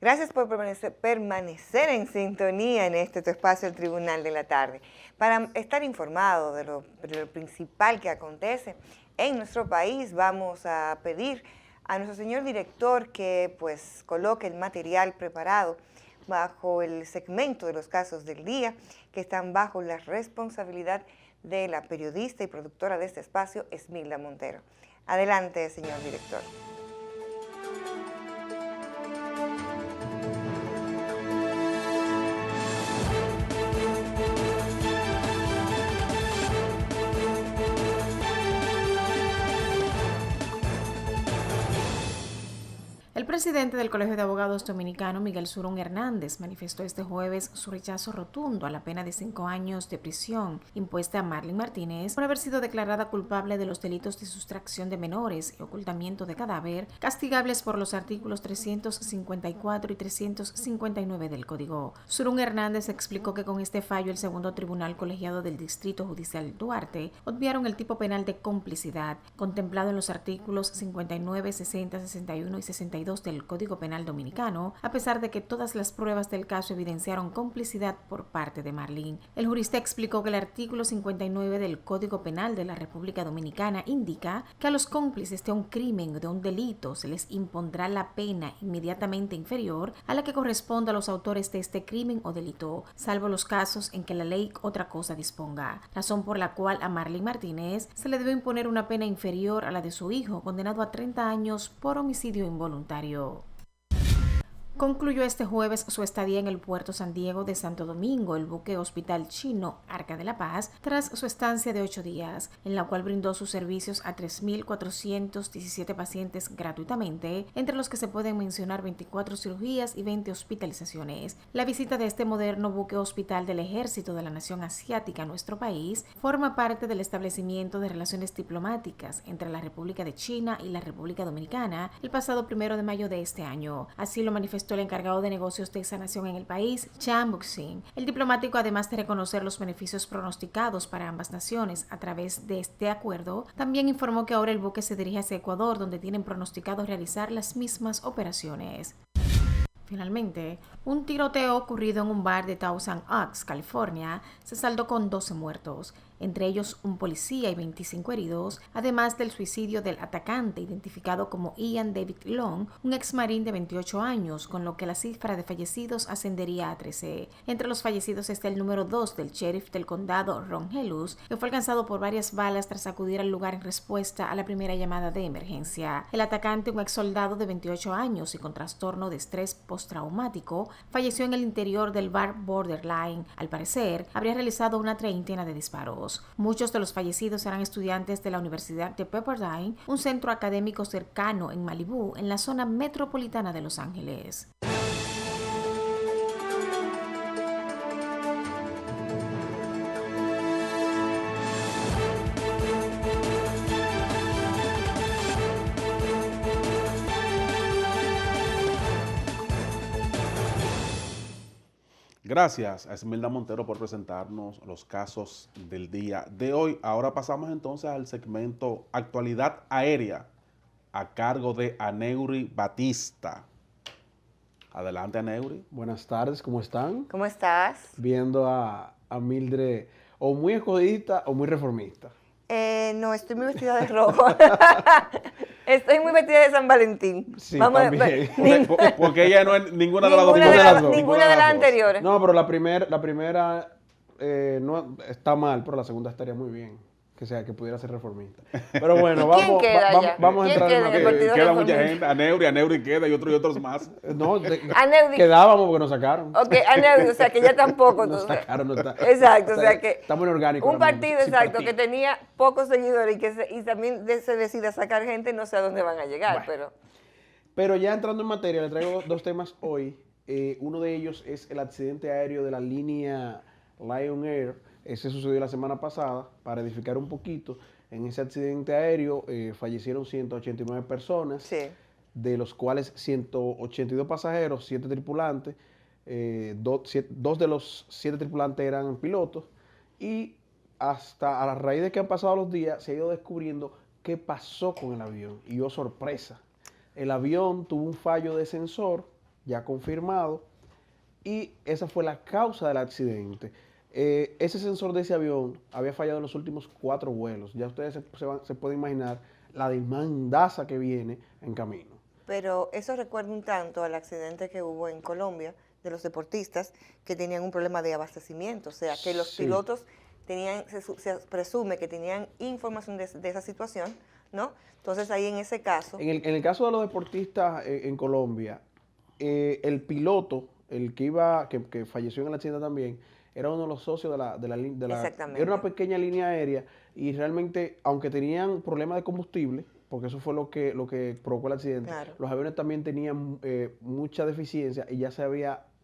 Gracias por permanecer en sintonía en tu espacio, el Tribunal de la Tarde. Para estar informado de lo principal que acontece en nuestro país, vamos a pedir a nuestro señor director que pues coloque el material preparado bajo el segmento de los casos del día, que están bajo la responsabilidad de la periodista y productora de este espacio, Esmilda Montero. Adelante, señor director. El presidente del Colegio de Abogados Dominicano, Miguel Surún Hernández, manifestó este jueves su rechazo rotundo a la pena de 5 años de prisión impuesta a Marlene Martínez por haber sido declarada culpable de los delitos de sustracción de menores y ocultamiento de cadáver, castigables por los artículos 354 y 359 del Código. Surún Hernández explicó que con este fallo el segundo tribunal colegiado del Distrito Judicial Duarte obviaron el tipo penal de complicidad contemplado en los artículos 59, 60, 61 y 62 del Código Penal Dominicano, a pesar de que todas las pruebas del caso evidenciaron complicidad por parte de Marlene. El jurista explicó que el artículo 59 del Código Penal de la República Dominicana indica que a los cómplices de un crimen o de un delito se les impondrá la pena inmediatamente inferior a la que corresponde a los autores de este crimen o delito, salvo los casos en que la ley otra cosa disponga, razón por la cual a Marlene Martínez se le debe imponer una pena inferior a la de su hijo, condenado a 30 años por homicidio involuntario. Concluyó este jueves su estadía en el puerto San Diego de Santo Domingo, el buque hospital chino Arca de la Paz, tras su estancia de 8 días, en la cual brindó sus servicios a 3.417 pacientes gratuitamente, entre los que se pueden mencionar 24 cirugías y 20 hospitalizaciones. La visita de este moderno buque hospital del Ejército de la Nación Asiática a nuestro país forma parte del establecimiento de relaciones diplomáticas entre la República de China y la República Dominicana el pasado 1 de mayo de este año. Así lo manifestó el encargado de negocios de esa nación en el país, Chan Buxin. El diplomático, además de reconocer los beneficios pronosticados para ambas naciones a través de este acuerdo, también informó que ahora el buque se dirige hacia Ecuador, donde tienen pronosticado realizar las mismas operaciones. Finalmente, un tiroteo ocurrido en un bar de Thousand Oaks, California, se saldó con 12 muertos, entre ellos un policía y 25 heridos, además del suicidio del atacante identificado como Ian David Long, un ex marín de 28 años, con lo que la cifra de fallecidos ascendería a 13. Entre los fallecidos está el número 2 del sheriff del condado, Ron Helus, que fue alcanzado por varias balas tras acudir al lugar en respuesta a la primera llamada de emergencia. El atacante, un ex soldado de 28 años y con trastorno de estrés postraumático, falleció en el interior del bar Borderline. Al parecer, habría realizado una treintena de disparos. Muchos de los fallecidos eran estudiantes de la Universidad de Pepperdine, un centro académico cercano en Malibú, en la zona metropolitana de Los Ángeles. Gracias a Esmilda Montero por presentarnos los casos del día de hoy. Ahora pasamos entonces al segmento Actualidad Aérea a cargo de Aneuri Batista. Adelante, Aneuri. Buenas tardes, ¿cómo están? ¿Cómo estás? Viendo a Mildred o muy escogidista o muy reformista. No, estoy muy vestida de rojo. Estoy muy vestida de San Valentín. Sí, Vamos también. Porque ella no es ninguna de las dos. Ninguna de las anteriores. No, pero la primera no está mal, pero la segunda estaría muy bien. Que sea, que pudiera ser reformista. Pero bueno, ¿Quién queda ya? vamos a entrar en ¿Quién queda? Queda mucha gente. Aneuri queda y otros más. No, Aneudi. quedábamos porque nos sacaron. Ok, Aneudi, o sea que ya tampoco. Nos sacaron, no está. Exacto, o sea que estamos en orgánico. un partido, exacto, que tenía pocos seguidores y también se decida sacar gente, no sé a dónde van a llegar, Bueno, pero ya entrando en materia, le traigo dos temas hoy. Uno de ellos es el accidente aéreo de la línea Lion Air. Ese sucedió la semana pasada. Para edificar un poquito, en ese accidente aéreo fallecieron 189 personas, sí, de los cuales 182 pasajeros, 7 tripulantes. Dos de los 7 tripulantes eran pilotos. Y hasta a la raíz de que han pasado los días, se ha ido descubriendo qué pasó con el avión. Y oh, sorpresa, el avión tuvo un fallo de sensor ya confirmado, y esa fue la causa del accidente. Ese sensor de ese avión había fallado en los últimos 4 vuelos. Ya ustedes se pueden imaginar la demandaza que viene en camino. Pero eso recuerda un tanto al accidente que hubo en Colombia de los deportistas que tenían un problema de abastecimiento, o sea, que los pilotos tenían, se presume que tenían información de esa situación, ¿no? Entonces ahí en ese caso... En el caso de los deportistas en Colombia, el piloto, el que falleció en el accidente también, era uno de los socios de la Exactamente. era una pequeña línea aérea, y realmente, aunque tenían problemas de combustible, porque eso fue lo que provocó el accidente, Claro. los aviones también tenían mucha deficiencia, y ya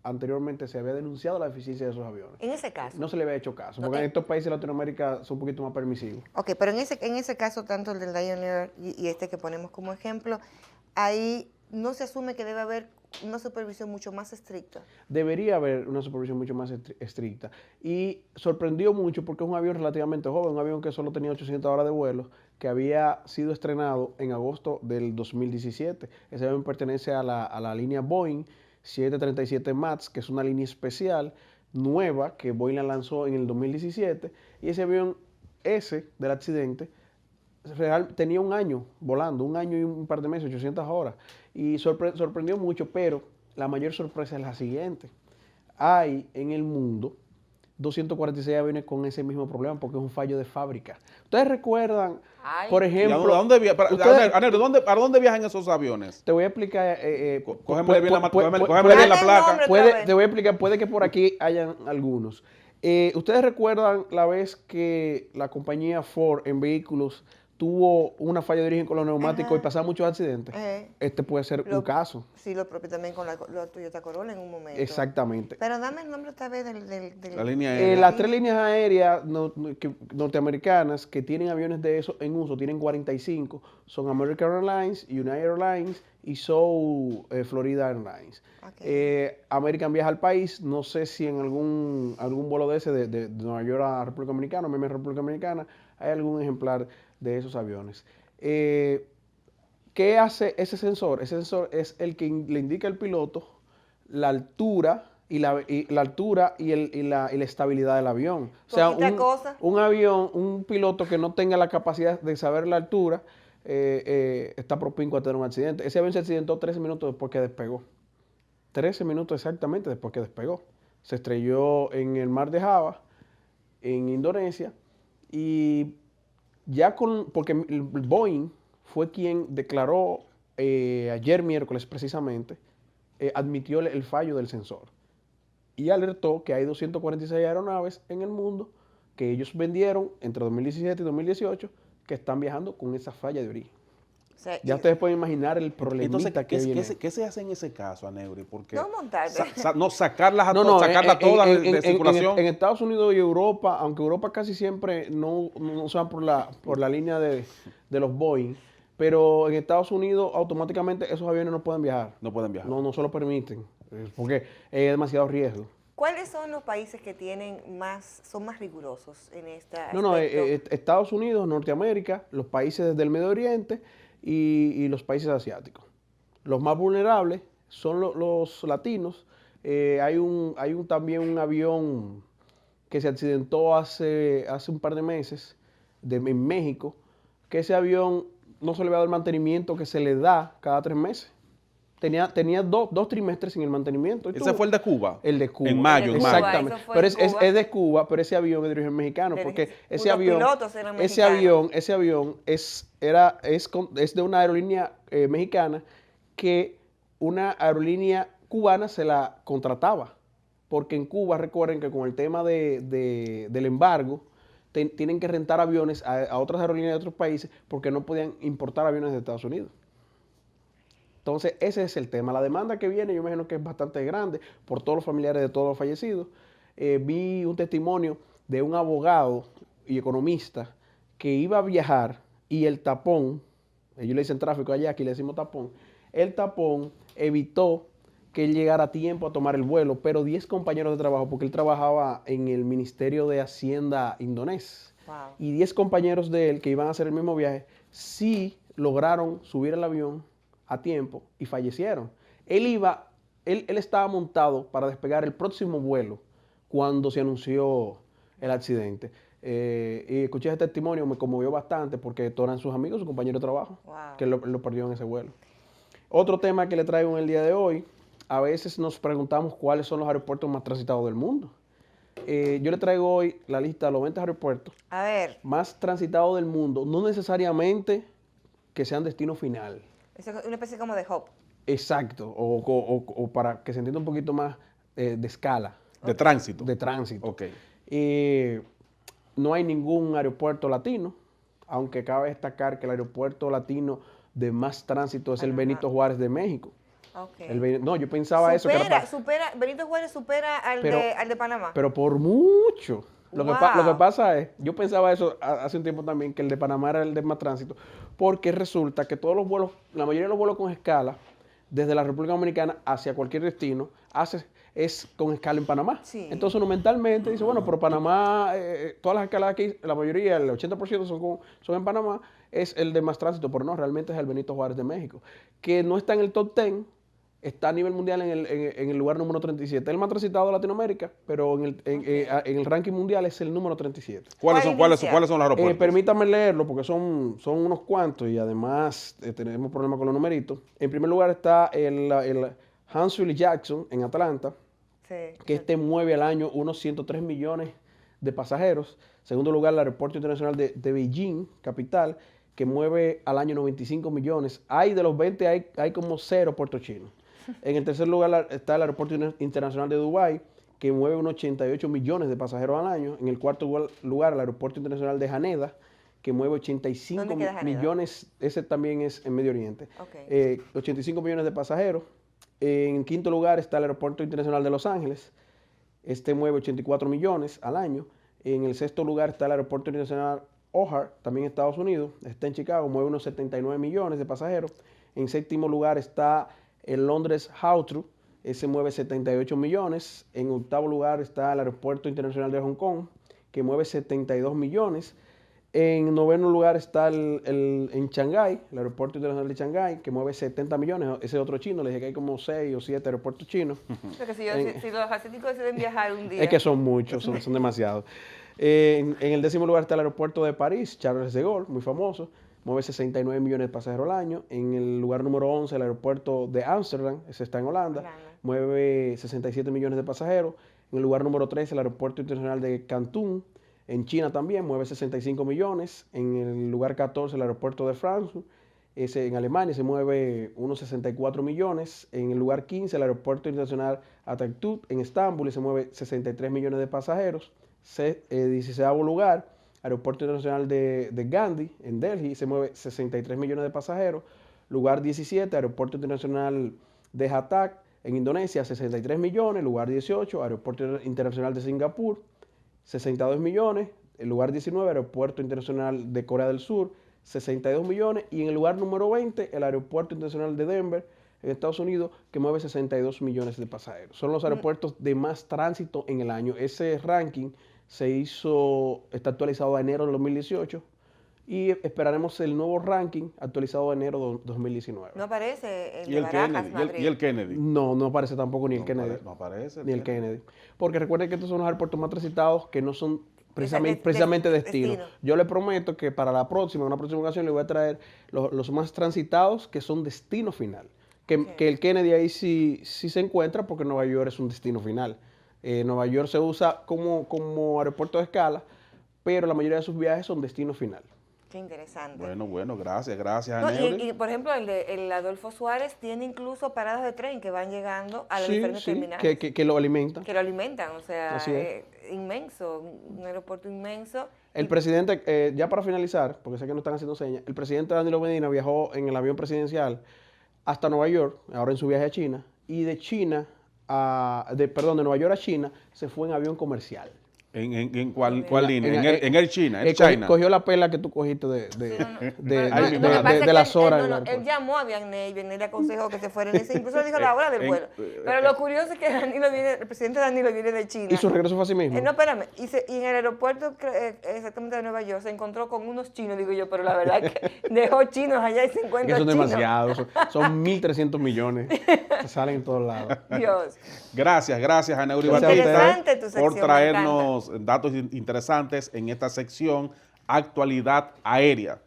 anteriormente se había denunciado la deficiencia de esos aviones. En ese caso. No se le había hecho caso, porque en estos países de Latinoamérica son un poquito más permisivos. Ok, pero en ese caso, tanto el del Lion Air y este que ponemos como ejemplo, ahí no se asume que debe haber una supervisión mucho más estricta. Debería haber una supervisión mucho más estricta. Y sorprendió mucho porque es un avión relativamente joven, un avión que solo tenía 800 horas de vuelo, que había sido estrenado en agosto del 2017. Ese avión pertenece a la línea Boeing 737 MAX, que es una línea especial nueva que Boeing la lanzó en el 2017. Y ese avión, del accidente, tenía un año volando, un año y un par de meses, 800 horas. Y sorprendió mucho, pero la mayor sorpresa es la siguiente. Hay en el mundo 246 aviones con ese mismo problema porque es un fallo de fábrica. ¿Ustedes recuerdan, por ejemplo... ¿A dónde viajan esos aviones? Te voy a explicar... Cógeme bien la placa. Te voy a explicar, puede que por aquí hayan algunos. ¿Ustedes recuerdan la vez que la compañía Ford en vehículos tuvo una falla de origen con los neumáticos y pasaban muchos accidentes? Este puede ser un caso. Sí, lo propio también con la Toyota Corolla en un momento. Exactamente. Pero dame el nombre otra vez La línea aérea. Las 3 líneas aéreas norteamericanas que tienen aviones de eso en uso, tienen 45, son American Airlines, United Airlines y Florida Airlines. Okay. American viaja al país, no sé si en algún vuelo de ese de Nueva York a República Dominicana, Miami, República Dominicana, hay algún ejemplar de esos aviones. ¿Qué hace ese sensor? Ese sensor es el que le indica al piloto la altura y la estabilidad del avión. O sea, un piloto que no tenga la capacidad de saber la altura está propincuo a tener un accidente. Ese avión se accidentó 13 minutos después que despegó. 13 minutos exactamente después que despegó. Se estrelló en el mar de Java, en Indonesia, y porque el Boeing fue quien declaró ayer miércoles precisamente, admitió el fallo del sensor y alertó que hay 246 aeronaves en el mundo que ellos vendieron entre 2017 y 2018 que están viajando con esa falla de origen. O sea, ya ustedes pueden imaginar el problemita que viene. ¿Qué se hace en ese caso, Aneuri? Porque no montarse. Sacarlas todas de circulación. En Estados Unidos y Europa, aunque Europa casi siempre no se van por la línea de los Boeing, pero en Estados Unidos automáticamente esos aviones no pueden viajar. No pueden viajar. No se lo permiten, porque es demasiado riesgo. ¿Cuáles son los países que son más rigurosos en esta Estados Unidos, Norteamérica, los países del Medio Oriente y los países asiáticos. Los más vulnerables son los latinos. Hay también un avión que se accidentó hace un par de meses en México, que ese avión no se le había dado el mantenimiento que se le da cada 3 meses. Tenía dos trimestres sin el mantenimiento. ¿Ese fue el de Cuba? El de Cuba. En mayo. Exactamente. Pero es de Cuba, pero ese avión es de origen mexicano. Porque ese avión es de una aerolínea mexicana que una aerolínea cubana se la contrataba. Porque en Cuba, recuerden que con el tema del embargo, tienen que rentar aviones a otras aerolíneas de otros países porque no podían importar aviones de Estados Unidos. Entonces, ese es el tema. La demanda que viene, yo me imagino que es bastante grande por todos los familiares de todos los fallecidos. Vi un testimonio de un abogado y economista que iba a viajar y el tapón, ellos le dicen tráfico allá, aquí le decimos tapón, el tapón evitó que él llegara a tiempo a tomar el vuelo, pero 10 compañeros de trabajo, porque él trabajaba en el Ministerio de Hacienda indonés, y 10 compañeros de él que iban a hacer el mismo viaje, sí lograron subir al avión a tiempo y fallecieron. Él iba él estaba montado para despegar el próximo vuelo cuando se anunció el accidente. Y escuché ese testimonio, me conmovió bastante porque todos eran sus amigos, sus compañeros de trabajo, Wow. que lo perdió en ese vuelo. Otro tema que le traigo en el día de hoy, a veces nos preguntamos cuáles son los aeropuertos más transitados del mundo. Yo le traigo hoy la lista de los 20 aeropuertos A ver, más transitados del mundo, no necesariamente que sean destino final. eso es una especie como de hub. Exacto, o para que se entienda un poquito más de escala, De tránsito. de tránsito. Ok. No hay ningún aeropuerto latino, aunque cabe destacar que el aeropuerto latino de más tránsito es el Panamá. Benito Juárez de México. Okay. No, yo pensaba eso. Que era Benito Juárez supera al de Panamá. pero por mucho. Lo que Wow. pasa es, yo pensaba eso hace un tiempo también, que el de Panamá era el de más tránsito, porque resulta que todos los vuelos, la mayoría de los vuelos con escala, desde la República Dominicana hacia cualquier destino, es con escala en Panamá. Sí. Entonces uno mentalmente dice, bueno, pero Panamá, todas las escaladas aquí, la mayoría, el 80% son en Panamá, es el de más tránsito, pero no, realmente es el Benito Juárez de México, que no está en el top 10, está a nivel mundial en el lugar número 37. Es el más transitado de Latinoamérica, pero en el ranking mundial es el número 37. ¿Cuáles son los aeropuertos? Permítame leerlo porque son unos cuantos y además tenemos problemas con los numeritos. En primer lugar está el Huntsville Jackson en Atlanta, Sí. que mueve al año unos 103 millones de pasajeros. Segundo lugar, el Aeropuerto Internacional de Beijing, capital, que mueve al año 95 millones. De los 20 hay como 0 puertos chinos. En el tercer lugar está el Aeropuerto Internacional de Dubái, que mueve unos 88 millones de pasajeros al año. En el cuarto lugar, el Aeropuerto Internacional de Haneda, que mueve 85 ¿Dónde queda Haneda? millones. Ese también es en Medio Oriente. Okay. 85 millones de pasajeros. En quinto lugar está el Aeropuerto Internacional de Los Ángeles. Este mueve 84 millones al año. En el sexto lugar está el Aeropuerto Internacional O'Hare, también en Estados Unidos. Está en Chicago, mueve unos 79 millones de pasajeros. En séptimo lugar está el Londres Heathrow, ese mueve 78 millones. En octavo lugar está el Aeropuerto Internacional de Hong Kong, que mueve 72 millones. En noveno lugar está en Shanghái, el Aeropuerto Internacional de Shanghái, que mueve 70 millones. Ese es otro chino, le dije que hay como 6 o 7 aeropuertos chinos. Porque si los asiáticos deciden viajar un día. Es que son muchos, son demasiados. En el décimo lugar está el Aeropuerto de París, Charles de Gaulle, muy famoso. Mueve 69 millones de pasajeros al año. En el lugar número 11, el aeropuerto de Ámsterdam, ese está en Holanda, mueve 67 millones de pasajeros. En el lugar número 13, el aeropuerto internacional de Cantún, en China también, mueve 65 millones. En el lugar 14, el aeropuerto de Frankfurt, en Alemania, se mueve unos 64 millones. En el lugar 15, el aeropuerto internacional Atatürk, en Estambul, se mueve 63 millones de pasajeros. 16º lugar, Aeropuerto Internacional de Gandhi, en Delhi, se mueve 63 millones de pasajeros. Lugar 17, Aeropuerto Internacional de Hatak, en Indonesia, 63 millones. Lugar 18, Aeropuerto Internacional de Singapur, 62 millones. El lugar 19, Aeropuerto Internacional de Corea del Sur, 62 millones. Y en el lugar número 20, el Aeropuerto Internacional de Denver, en Estados Unidos, que mueve 62 millones de pasajeros. Son los aeropuertos de más tránsito en el año. Ese ranking está actualizado a enero del 2018 y esperaremos el nuevo ranking actualizado a enero de 2019. No aparece el ¿Y de el Barajas, Kennedy? Madrid. ¿Y el Kennedy? No aparece tampoco ni el Kennedy. No aparece. Ni el Kennedy. Porque recuerden que estos son los aeropuertos más transitados que no son precisamente destino. destino. Yo le prometo que para una próxima ocasión, le voy a traer los más transitados que son destino final. Que el Kennedy ahí sí se encuentra porque Nueva York es un destino final. Nueva York se usa como aeropuerto de escala, pero la mayoría de sus viajes son destino final. Qué interesante. Bueno, gracias, No, Aneuri. y por ejemplo, el Adolfo Suárez tiene incluso paradas de tren que van llegando a los diferentes terminales. Que lo alimentan. Que lo alimentan, o sea, Así es. inmenso, un aeropuerto inmenso. El presidente, ya para finalizar, porque sé que no están haciendo señas, el presidente Danilo Medina viajó en el avión presidencial hasta Nueva York, ahora en su viaje a China, y de Nueva York a China, se fue en avión comercial. ¿En cuál línea? En el China, el cogió, China. cogió la pela que tú cogiste de las horas. Él llamó a Vianney, Vianney le aconsejó que se fuera en ese, incluso le dijo la hora del vuelo. Pero lo curioso es que el presidente Danilo viene de China. ¿Y su regreso fue así mismo? No, espérame, y en el aeropuerto exactamente de Nueva York se encontró con unos chinos, digo yo, pero la verdad es que dejó chinos allá y se encuentra que son chinos. demasiados, son 1.300 millones que salen en todos lados. Dios. Gracias a Aneuri Interesante tu Batista sección, por traernos datos interesantes en esta sección Actualidad Aérea.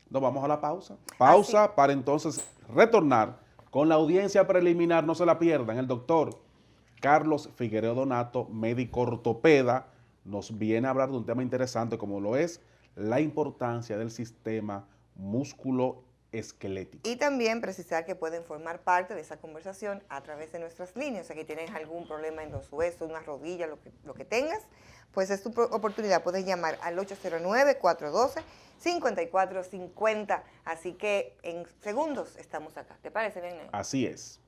Nos vamos a la pausa. Pausa para entonces retornar con la audiencia preliminar. No se la pierdan. El doctor Carlos Figueroa Donato, médico ortopeda, nos viene a hablar de un tema interesante como lo es la importancia del sistema músculo-esquelético. Y también precisar que pueden formar parte de esa conversación a través de nuestras líneas. O sea, que tienes algún problema en los huesos, una rodilla, lo que tengas, pues es tu oportunidad. Puedes llamar al 809-412-5450. Así que en segundos estamos acá. ¿Te parece bien? Así es.